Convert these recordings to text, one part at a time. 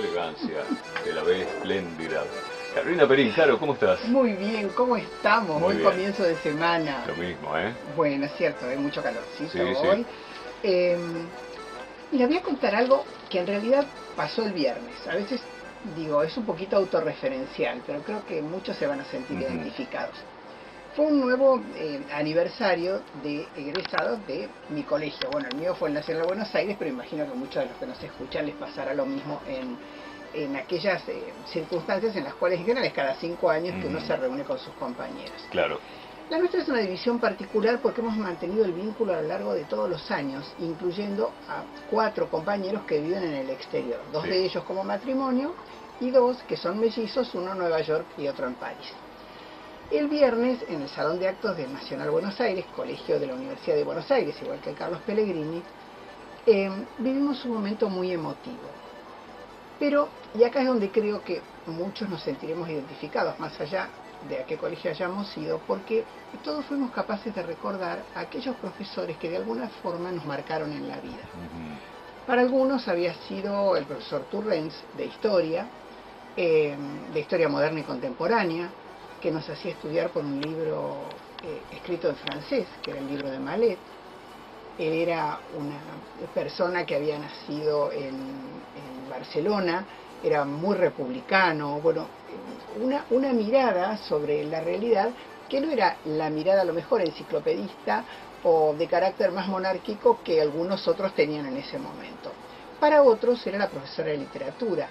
elegancia, de la vez espléndida. Carolina Perín, Caro, ¿cómo estás? Muy bien, ¿cómo estamos? Muy Buen bien. comienzo de semana. Lo mismo, ¿eh? Bueno, es cierto, hay mucho calorcito Sí, hoy. sí. Mira, voy a contar algo que en realidad pasó el viernes. A veces digo, es un poquito autorreferencial, pero creo que muchos se van a sentir identificados. Fue un nuevo aniversario de egresados de mi colegio. Bueno, el mío fue el Nacional de Buenos Aires, pero imagino que a muchos de los que nos escuchan les pasará lo mismo en aquellas circunstancias en las cuales en general es cada 5 años que uno se reúne con sus compañeros. Claro. La nuestra es una división particular porque hemos mantenido el vínculo a lo largo de todos los años, incluyendo a 4 compañeros que viven en el exterior, 2 de ellos como matrimonio y 2 que son mellizos, uno en Nueva York y otro en París. El viernes, en el Salón de Actos del Nacional Buenos Aires, colegio de la Universidad de Buenos Aires, igual que el Carlos Pellegrini, vivimos un momento muy emotivo. Pero, y acá es donde creo que muchos nos sentiremos identificados, más allá de a qué colegio hayamos ido, porque todos fuimos capaces de recordar a aquellos profesores que de alguna forma nos marcaron en la vida. Para algunos había sido el profesor Turrens de historia moderna y contemporánea, que nos hacía estudiar por un libro escrito en francés, que era el libro de Malet. Él era una persona que había nacido en Barcelona, era muy republicano, bueno, una mirada sobre la realidad que no era la mirada a lo mejor enciclopedista o de carácter más monárquico que algunos otros tenían en ese momento. Para otros era la profesora de literatura,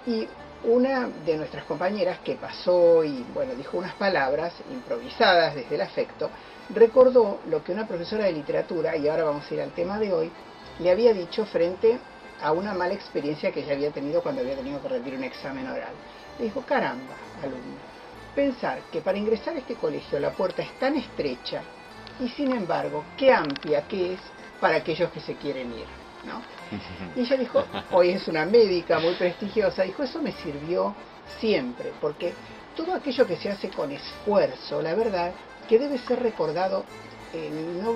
y una de nuestras compañeras que pasó y bueno, dijo unas palabras improvisadas desde el afecto, recordó lo que una profesora de literatura, y ahora vamos a ir al tema de hoy, le había dicho frente a una mala experiencia que ella había tenido cuando había tenido que rendir un examen oral. Le dijo: caramba, alumno, pensar que para ingresar a este colegio la puerta es tan estrecha y sin embargo qué amplia que es para aquellos que se quieren ir, ¿no? Y ella dijo, hoy es una médica muy prestigiosa, dijo, eso me sirvió siempre, porque todo aquello que se hace con esfuerzo, la verdad, que debe ser recordado,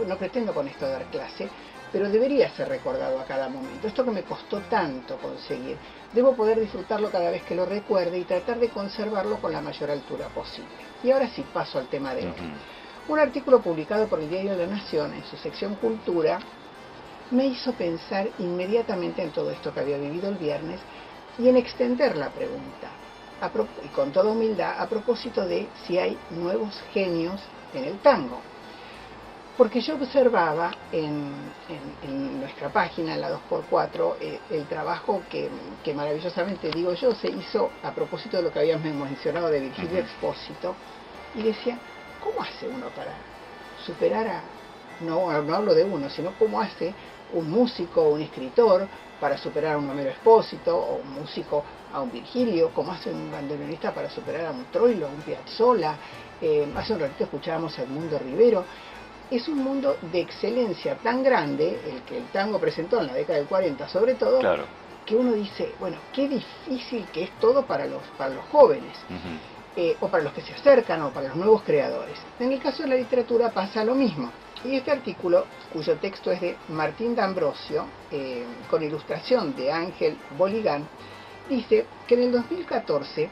no pretendo con esto dar clase, pero debería ser recordado a cada momento. Esto que me costó tanto conseguir, debo poder disfrutarlo cada vez que lo recuerde y tratar de conservarlo con la mayor altura posible. Y ahora sí, paso al tema de hoy. Un artículo publicado por el diario La Nación en su sección Cultura me hizo pensar inmediatamente en todo esto que había vivido el viernes y en extender la pregunta, y con toda humildad, a propósito de si hay nuevos genios en el tango. Porque yo observaba en nuestra página, en la 2x4, el trabajo que maravillosamente, digo yo, se hizo a propósito de lo que habíamos mencionado de Virgilio Expósito, y decía, ¿cómo hace uno para superar no hablo de uno, sino cómo hace un músico o un escritor para superar a un Homero Expósito, o un músico a un Virgilio, cómo hace un bandoneonista para superar a un Troilo, a un Piazzolla? Hace un ratito escuchábamos a Edmundo Rivero. Es un mundo de excelencia tan grande, el que el tango presentó en la década del 40 sobre todo, claro, que uno dice, bueno, qué difícil que es todo para los jóvenes, o para los que se acercan, o para los nuevos creadores. En el caso de la literatura pasa lo mismo. Y este artículo, cuyo texto es de Martín D'Ambrosio, con ilustración de Ángel Boligán, dice que en el 2014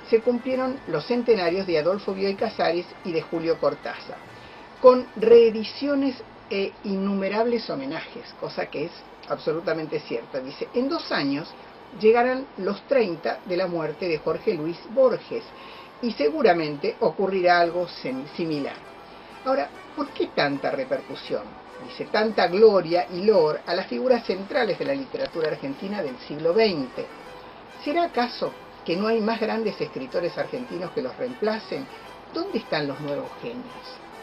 se cumplieron los centenarios de Adolfo Bioy Casares y de Julio Cortázar, con reediciones e innumerables homenajes, cosa que es absolutamente cierta. Dice, en 2 años llegarán los 30 de la muerte de Jorge Luis Borges, y seguramente ocurrirá algo similar. Ahora, ¿por qué tanta repercusión? Dice, tanta gloria y loor a las figuras centrales de la literatura argentina del siglo XX. ¿Será acaso que no hay más grandes escritores argentinos que los reemplacen? ¿Dónde están los nuevos genios?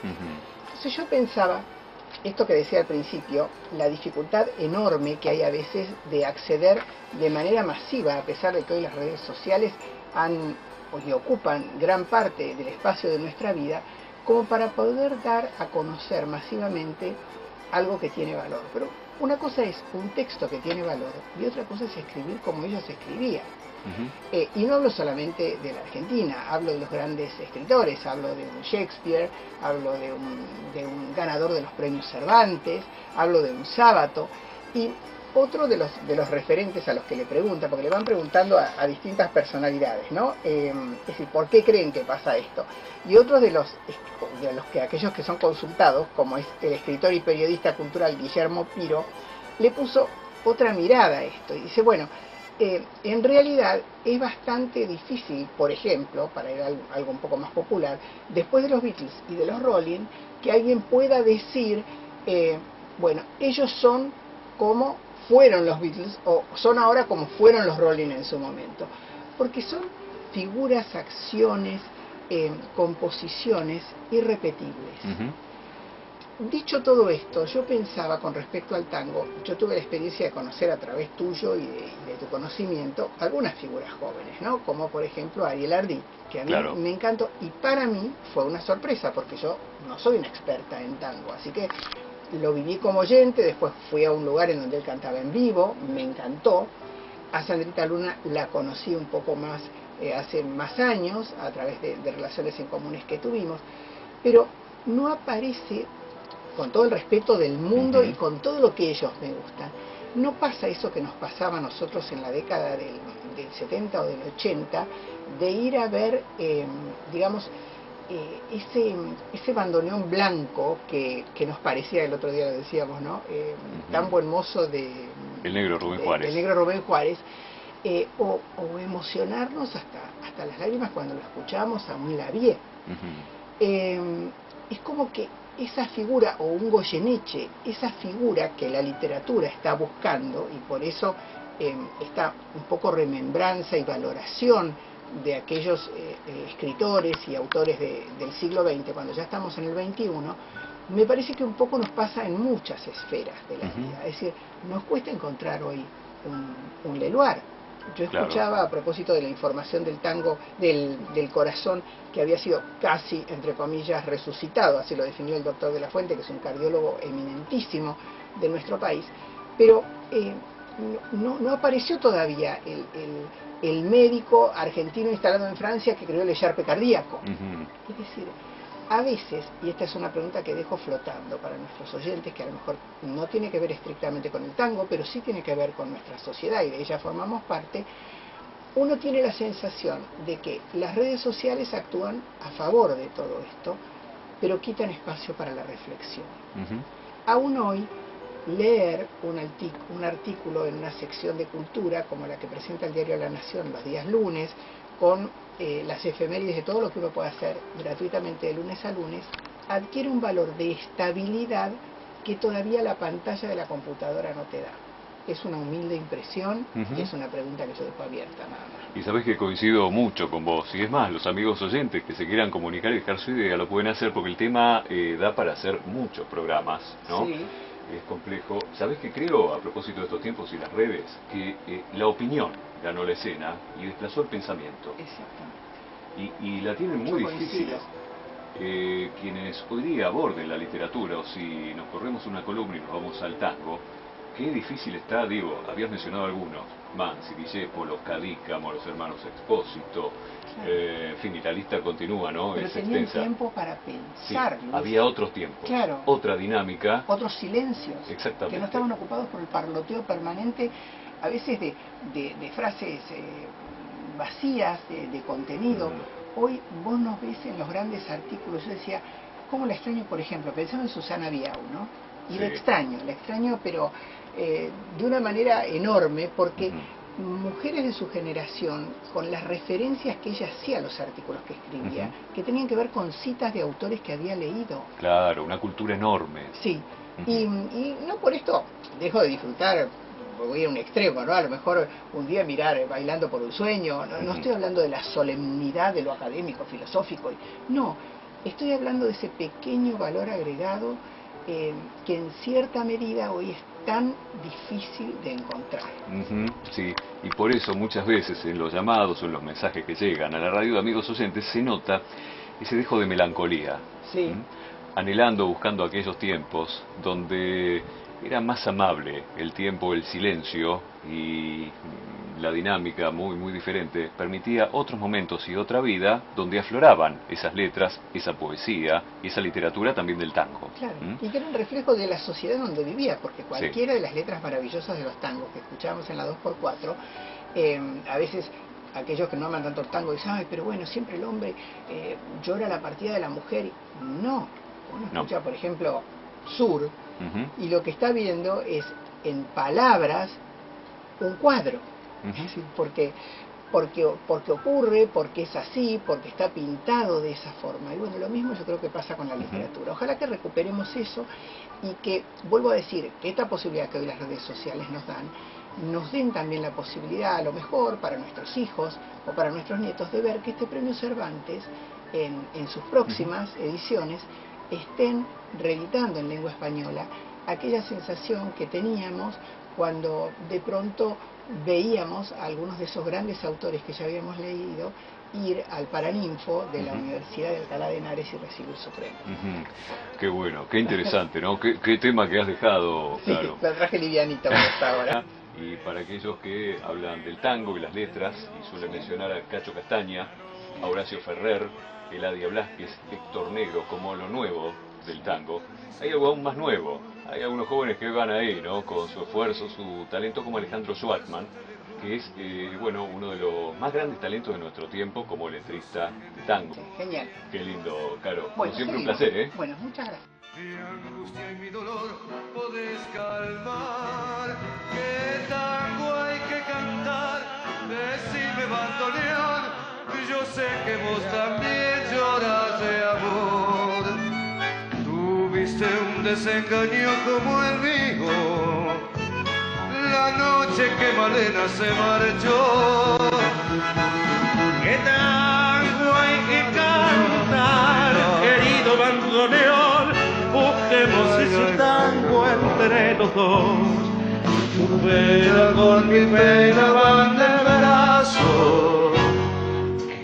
Entonces yo pensaba, esto que decía al principio, la dificultad enorme que hay a veces de acceder de manera masiva, a pesar de que hoy las redes sociales ocupan gran parte del espacio de nuestra vida, como para poder dar a conocer masivamente algo que tiene valor. Pero una cosa es un texto que tiene valor y otra cosa es escribir como ellos escribían. Y no hablo solamente de la Argentina, hablo de los grandes escritores, hablo de un Shakespeare, hablo de un ganador de los premios Cervantes, hablo de un Sábato, y otro de los referentes a los que le pregunta, porque le van preguntando a distintas personalidades, ¿no? Es decir, ¿por qué creen que pasa esto? Y otros de los que aquellos que son consultados, como es el escritor y periodista cultural Guillermo Piro, le puso otra mirada a esto. Y dice, bueno, en realidad es bastante difícil, por ejemplo, para ir a algo un poco más popular, después de los Beatles y de los Rolling, que alguien pueda decir, bueno, ellos son como fueron los Beatles o son ahora como fueron los Rolling en su momento, porque son figuras, acciones, composiciones irrepetibles. Dicho todo esto, yo pensaba con respecto al tango, yo tuve la experiencia de conocer a través tuyo y de tu conocimiento algunas figuras jóvenes, ¿no? Como por ejemplo Ariel Ardit, que a mí me encantó y para mí fue una sorpresa porque yo no soy una experta en tango, así que lo viví como oyente, después fui a un lugar en donde él cantaba en vivo, me encantó. A Sandrita Luna la conocí un poco más hace más años, a través de relaciones en comunes que tuvimos, pero no aparece, con todo el respeto del mundo y con todo lo que ellos me gustan, no pasa eso que nos pasaba a nosotros en la década del 70 o del 80, de ir a ver, digamos, ese bandoneón blanco que nos parecía, el otro día lo decíamos, ¿no? Tan buen mozo el negro Rubén Juárez. El negro Rubén Juárez, o emocionarnos hasta las lágrimas cuando lo escuchábamos a un Lavie. Es como que esa figura, o un Goyeneche, esa figura que la literatura está buscando, y por eso está un poco remembranza y valoración de aquellos escritores y autores del siglo XX, cuando ya estamos en el XXI, me parece que un poco nos pasa en muchas esferas de la vida. Es decir, nos cuesta encontrar hoy un Leluar. Yo escuchaba, a propósito de la información del tango, del corazón, que había sido casi, entre comillas, resucitado, así lo definió el doctor de la Fuente, que es un cardiólogo eminentísimo de nuestro país, pero no apareció todavía el médico argentino instalado en Francia que creó el echarpe cardíaco. Es decir, a veces, y esta es una pregunta que dejo flotando para nuestros oyentes, que a lo mejor no tiene que ver estrictamente con el tango, pero sí tiene que ver con nuestra sociedad y de ella formamos parte, uno tiene la sensación de que las redes sociales actúan a favor de todo esto, pero quitan espacio para la reflexión. Aún hoy, leer un artículo en una sección de cultura, como la que presenta el diario La Nación los días lunes, con las efemérides de todo lo que uno puede hacer gratuitamente de lunes a lunes, adquiere un valor de estabilidad que todavía la pantalla de la computadora no te da. Es una humilde impresión, y es una pregunta que yo dejo abierta nada más. Y sabés que coincido mucho con vos, y es más, los amigos oyentes que se quieran comunicar y dejar su idea lo pueden hacer, porque el tema da para hacer muchos programas, ¿no? Sí. Es complejo. ¿Sabés qué creo, a propósito de estos tiempos y las redes? Que la opinión ganó la escena y desplazó el pensamiento. Exactamente. Y la tienen muy difícil. Quienes hoy día aborden la literatura, o si nos corremos una columna y nos vamos al tango, qué difícil está, digo, habías mencionado algunos, Mansi, Discépolo, Cadícamo, los hermanos Expósito, en fin, y la lista continúa, ¿no? Pero tenían tiempo para pensar. Sí, había otros tiempos, otra dinámica. Otros silencios. Exactamente. Que no estaban ocupados por el parloteo permanente, a veces de frases vacías, de contenido. Hoy vos nos ves en los grandes artículos, yo decía, ¿cómo la extraño? Por ejemplo, pensando en Susana Biau, ¿no? Y la extraño, pero de una manera enorme, porque mujeres de su generación, con las referencias que ella hacía a los artículos que escribía, que tenían que ver con citas de autores que había leído. Claro, una cultura enorme. Sí, y no por esto dejo de disfrutar, voy a un extremo, ¿no? A lo mejor un día mirar Bailando por un sueño, no estoy hablando de la solemnidad de lo académico, filosófico, no, estoy hablando de ese pequeño valor agregado que en cierta medida hoy es tan difícil de encontrar. Sí, y por eso muchas veces en los llamados o en los mensajes que llegan a la radio de amigos oyentes se nota ese dejo de melancolía. Anhelando, buscando aquellos tiempos donde era más amable el tiempo, el silencio y la dinámica muy diferente permitía otros momentos y otra vida donde afloraban esas letras, esa poesía y esa literatura también del tango. Claro, y que era un reflejo de la sociedad donde vivía, porque cualquiera de las letras maravillosas de los tangos que escuchábamos en la 2x4, a veces aquellos que no aman tanto el tango dicen, ay, pero bueno, siempre el hombre llora la partida de la mujer. No, uno escucha, por ejemplo, Sur, y lo que está viendo es en palabras un cuadro. Sí, porque ocurre, porque es así, porque está pintado de esa forma. Y bueno, lo mismo yo creo que pasa con la literatura. Ojalá que recuperemos eso y que, vuelvo a decir, que esta posibilidad que hoy las redes sociales nos den también la posibilidad, a lo mejor, para nuestros hijos o para nuestros nietos, de ver que este premio Cervantes, en sus próximas ediciones, estén reeditando en lengua española aquella sensación que teníamos cuando de pronto veíamos a algunos de esos grandes autores que ya habíamos leído ir al Paraninfo de la Universidad de Alcalá de Henares y recibir su premio. Qué bueno, qué interesante, ¿no? Qué tema que has dejado, claro. Sí, lo traje livianito hasta ahora. Y para aquellos que hablan del tango y las letras, y suelen mencionar a Cacho Castaña, a Horacio Ferrer, Eladia Blasquez, Héctor Negro como lo nuevo del tango, hay algo aún más nuevo. Hay algunos jóvenes que van ahí, ¿no? Con su esfuerzo, su talento, como Alejandro Schwartzman, que es, bueno, uno de los más grandes talentos de nuestro tiempo como letrista de tango. Sí, genial. Qué lindo, Caro. Bueno, como siempre, seguimos. Un placer, ¿eh? Bueno, muchas gracias. Mi angustia y mi dolor podés calmar. ¿Qué tango hay que cantar? Decime, bandoneón, yo sé que vos también lloras de amor. Tuviste un desengaño como el mío, la noche que Malena se marchó. ¿Qué tango hay que cantar, querido bandoneón? Busquemos ese tango entre los dos. Tu pena con mi pena van de brazo.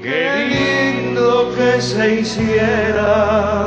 Qué lindo que se hicieran.